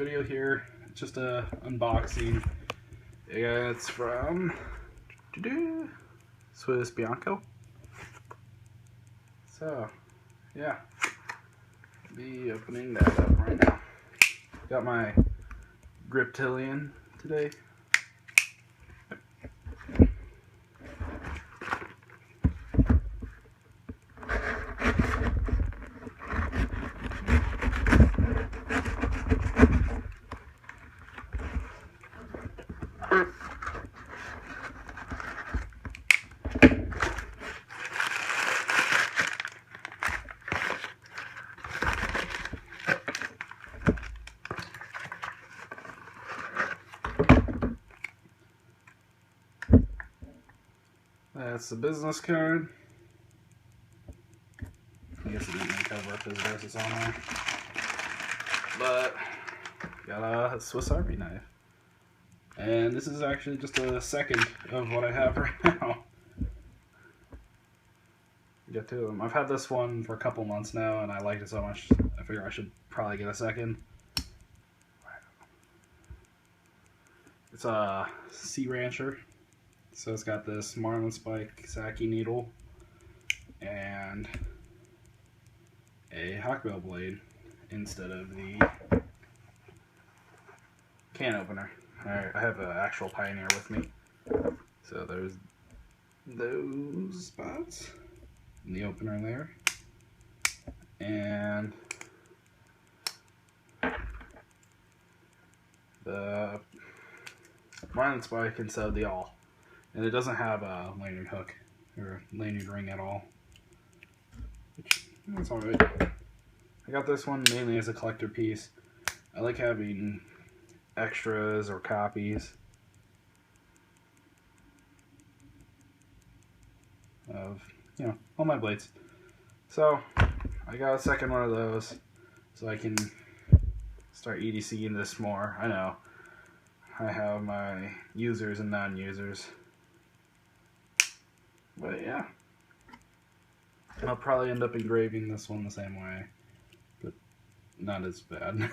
Video here, just a unboxing. Yeah, it's from Swiss Bianco. So yeah, be opening that up right now. Got my Griptilian today. That's the business card. I guess it didn't cover up his addresses on there. But got a Swiss Army knife. And this is actually just a second of what I have right now. Get to them. I've had this one for a couple months now and I liked it so much I figure I should probably get a second. It's a Sea Rancher. So it's got this marlin spike Saki needle and a hawkbill blade instead of the can opener. Alright, I have an actual Pioneer with me. So there's those spots in the opener there. And the marlin spike instead of the awl. And it doesn't have a lanyard hook or lanyard ring at all. Which, that's alright. I got this one mainly as a collector piece. I like having extras or copies of, you know, all my blades. So, I got a second one of those so I can start EDCing this more. I know. I have my users and non-users. But yeah, I'll probably end up engraving this one the same way, but not as bad.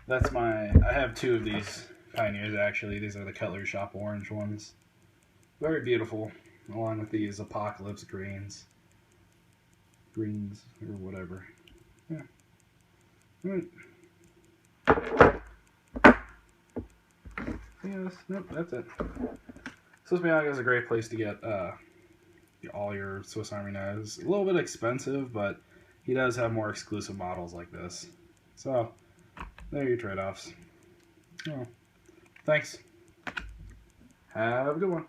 That's I have two of these Pioneers actually. These are the Cutlery Shop orange ones. Very beautiful, along with these Apocalypse greens or whatever. Yeah. Alright. Yes, nope, that's it. Swiss Bianco is a great place to get all your Swiss Army knives. A little bit expensive, but he does have more exclusive models like this. So, there are your trade-offs. Oh, thanks. Have a good one.